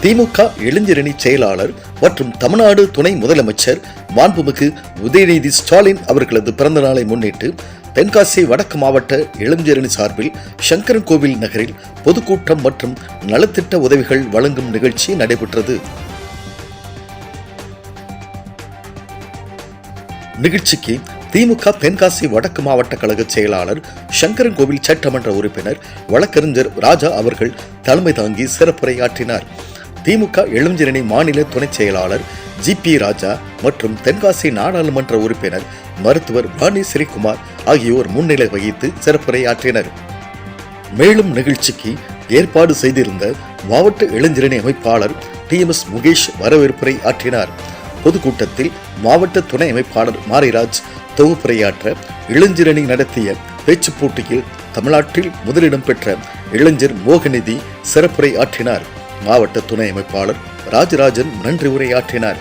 திமுக இளைஞரணி செயலாளர் மற்றும் தமிழ்நாடு துணை முதலமைச்சர் மாண்புமிகு உதயநிதி ஸ்டாலின் அவர்களது பிறந்த நாளை முன்னிட்டு தென்காசி வடக்கு மாவட்ட இளைஞரணி சார்பில் சங்கரன்கோவில் நகரில் பொதுக்கூட்டம் மற்றும் நலத்திட்ட உதவிகள் வழங்கும் நிகழ்ச்சி நடைபெற்றது. நிகழ்ச்சிக்கு திமுக தென்காசி வடக்கு மாவட்ட கழக செயலாளர் சங்கரன்கோவில் சட்டமன்ற உறுப்பினர் வழக்கறிஞர் ராஜா அவர்கள் தலைமை தாங்கி சிறப்புரையாற்றினார். திமுக இளைஞரணி மாநில துணை செயலாளர் ஜி.பி. ராஜா மற்றும் தென்காசி நாடாளுமன்ற உறுப்பினர் மருத்துவர் வாணி ஸ்ரீகுமார் ஆகியோர் முன்னிலை வகித்து சிறப்புரையாற்றினர். மேலும் நிகழ்ச்சிக்கு ஏற்பாடு செய்திருந்த மாவட்ட இளைஞரணி அமைப்பாளர் டி.எம்.எஸ். முகேஷ் வரவேற்புரை ஆற்றினார். பொதுக்கூட்டத்தில் மாவட்ட துணை அமைப்பாளர் மாரிராஜ் தொகுப்புரையாற்ற இளைஞரணி நடத்திய பேச்சுப் போட்டியில் தமிழ்நாட்டில் முதலிடம் பெற்ற இளைஞர் மோகநிதி சிறப்புரை ஆற்றினார். மாவட்ட துணை அமைப்பாளர் ராஜராஜன் நன்றி உரையாற்றினார்.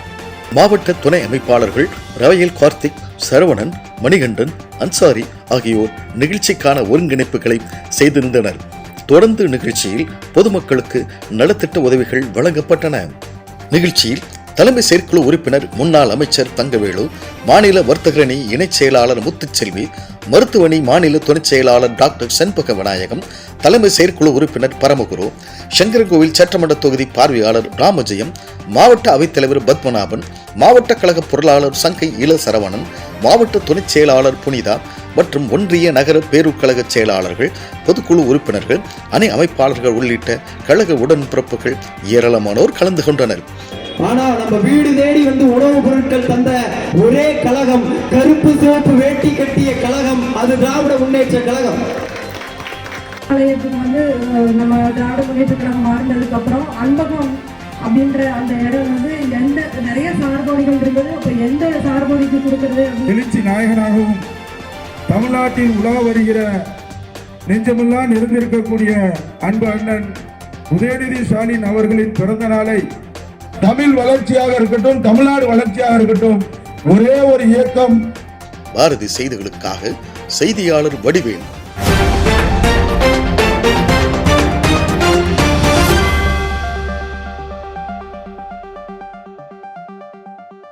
மாவட்ட துணை அமைப்பாளர்கள் ரவையல் கார்த்திக், சரவணன், மணிகண்டன், அன்சாரி ஆகியோர் நிகழ்ச்சிக்கான ஒருங்கிணைப்புகளை செய்திருந்தனர். தொடர்ந்து நிகழ்ச்சியில் பொதுமக்களுக்கு நலத்திட்ட உதவிகள் வழங்கப்பட்டன. நிகழ்ச்சியில் தலைமை செயற்குழு உறுப்பினர் முன்னாள் அமைச்சர் தங்கவேலு, மாநில வர்த்தகரணி இணைச் செயலாளர் முத்துச்செல்வி, மருத்துவணி மாநில துணைச் செயலாளர் டாக்டர் செண்பக விநாயகம், தலைமை செயற்குழு உறுப்பினர் பரமகுரு, சங்கரன்கோவில் சட்டமன்ற தொகுதி பார்வையாளர் ராமஜெயம், மாவட்ட அவைத்தலைவர் பத்மநாபன், மாவட்ட கழக பொருளாளர் சங்கை இள சரவணன், மாவட்ட துணைச் செயலாளர் புனிதா மற்றும் ஒன்றிய நகர பேரூர் கழக செயலாளர்கள், பொதுக்குழு உறுப்பினர்கள், அணி அமைப்பாளர்கள் உள்ளிட்ட கழக உடன்பிறப்புகள் ஏராளமானோர் கலந்து கொண்டனர். ஆனா நம்ம வீடு தேடி வந்து உணவுப் பொருட்கள் தந்த ஒரே கழகம், கருப்பு சிவப்பு வேட்டி கட்டிய கழகம், அது திராவிட முன்னேற்ற கழகம். வந்து நம்ம திராவிட முன்னேற்ற கழகம் மாறினதுக்கு அப்புறம் அன்பகம் அப்படின்ற அந்த இடம் வந்து எந்த நிறைய சார்போடிகள் இருந்தது. அப்ப எந்த சார்போடிக்கு கொடுக்கிறது? எழுச்சி நாயகனாகவும் தமிழ்நாட்டில் உலா வருகிற நெஞ்சமெல்லாம் நிறைந்திருக்கக்கூடிய அன்பு அண்ணன் உதயநிதி ஸ்டாலின் அவர்களின் பிறந்த நாளை தமிழ் வளர்ச்சியாக இருக்கட்டும், தமிழ்நாடு வளர்ச்சியாக இருக்கட்டும், ஒரே ஒரு இயக்கம். பாரதி செய்திகளுக்காக செய்தியாளர் வடிவேல்.